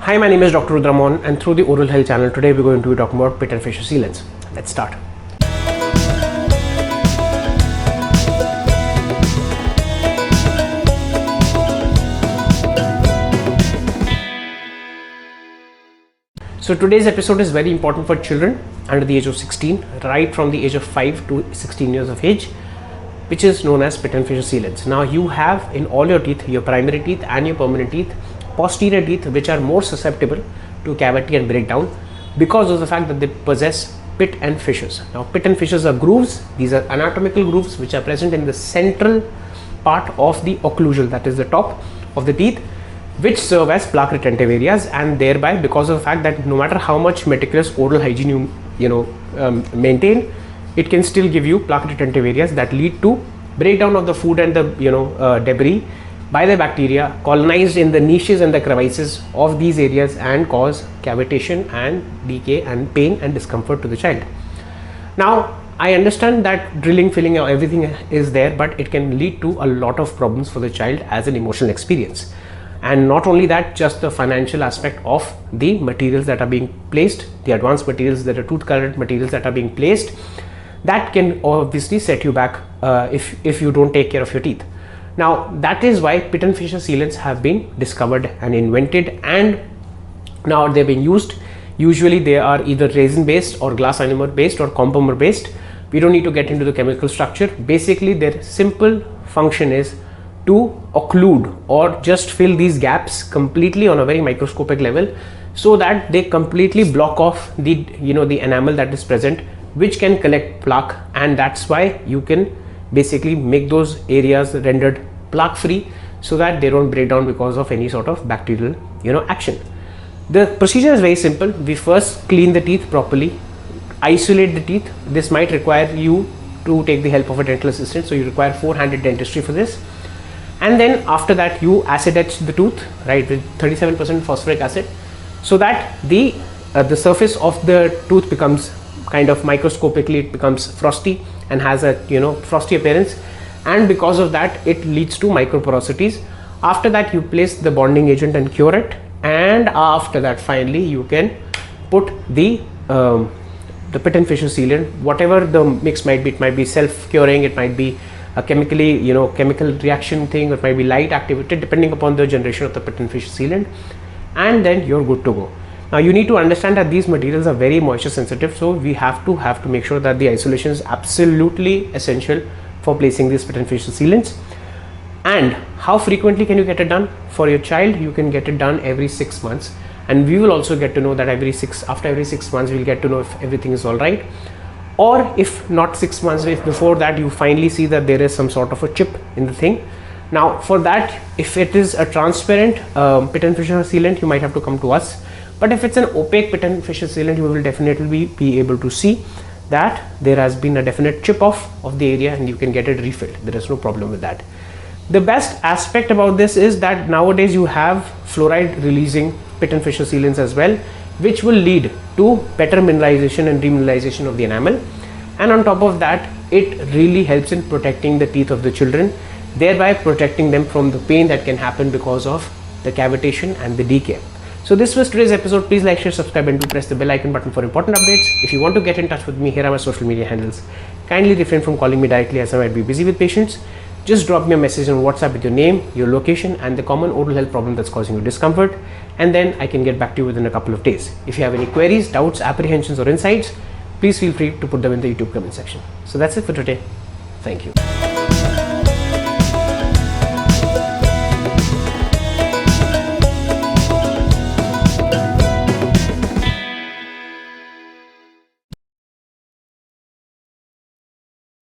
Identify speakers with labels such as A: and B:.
A: Hi, my name is Dr. Rudra Mohan, and through the Oral Health channel, today we're going to be talking about pit and fissure sealants. Let's start. So today's episode is very important for children under the age of 16, right from the age of 5 to 16 years of age, which is known as pit and fissure sealants. Now you have in all your teeth, your primary teeth and your permanent teeth, posterior teeth which are more susceptible to cavity and breakdown because of the fact that they possess pit and fissures. Now pit and fissures are grooves. These are anatomical grooves which are present in the central part of the occlusal, that is the top of the teeth, which serve as plaque retentive areas, and thereby, because of the fact that no matter how much meticulous oral hygiene you maintain, it can still give you plaque retentive areas that lead to breakdown of the food and the debris by the bacteria colonized in the niches and the crevices of these areas and cause cavitation and decay and pain and discomfort to the child. Now I understand that drilling, filling, everything is there, but it can lead to a lot of problems for the child as an emotional experience. And not only that, just the financial aspect of the materials that are being placed, the advanced materials, that are tooth colored materials that are being placed, that can obviously set you back if you don't take care of your teeth. Now that is why pit and fissure sealants have been discovered and invented, and now they're being used. Usually they are either resin based or glass ionomer based or compomer based. We don't need to get into the chemical structure. Basically their simple function is to occlude or just fill these gaps completely on a very microscopic level, so that they completely block off the the enamel that is present, which can collect plaque, and that's why you can basically make those areas rendered plaque free so that they don't break down because of any sort of bacterial action. The procedure is very simple. We first clean the teeth properly, isolate the teeth. This might require you to take the help of a dental assistant, so you require four-handed dentistry for this. And then after that you acid etch the tooth, right, with 37% phosphoric acid, so that the surface of the tooth becomes kind of microscopically, it becomes frosty and has a frosty appearance, and because of that it leads to microporosities. After that you place the bonding agent and cure it, and after that finally you can put the pit and fissure sealant, whatever the mix might be. It might be self-curing, it might be a chemically chemical reaction thing, it might be light activated, depending upon the generation of the pit and fissure sealant, and then you're good to go. Now you need to understand that these materials are very moisture sensitive, so we have to make sure that the isolation is absolutely essential for placing these pit and fissure sealants. And how frequently can you get it done? For your child, you can get it done every 6 months, and we will also get to know that after every 6 months we'll get to know if everything is all right, or if not 6 months, if before that you finally see that there is some sort of a chip in the thing. Now for that, if it is a transparent pit and fissure sealant, you might have to come to us. But if it's an opaque pit and fissure sealant, you will definitely be able to see that there has been a definite chip off of the area, and you can get it refilled. There is no problem with that. The best aspect about this is that nowadays you have fluoride releasing pit and fissure sealants as well, which will lead to better mineralization and remineralization of the enamel. And on top of that, it really helps in protecting the teeth of the children, thereby protecting them from the pain that can happen because of the cavitation and the decay. So this was today's episode. Please like, share, subscribe, and do press the bell icon button for important updates. If you want to get in touch with me, here are my social media handles. Kindly refrain from calling me directly, as I might be busy with patients. Just drop me a message on WhatsApp with your name, your location, and the common oral health problem that's causing you discomfort, and then I can get back to you within a couple of days. If you have any queries, doubts, apprehensions, or insights, please feel free to put them in the YouTube comment section. So that's it for today. Thank you.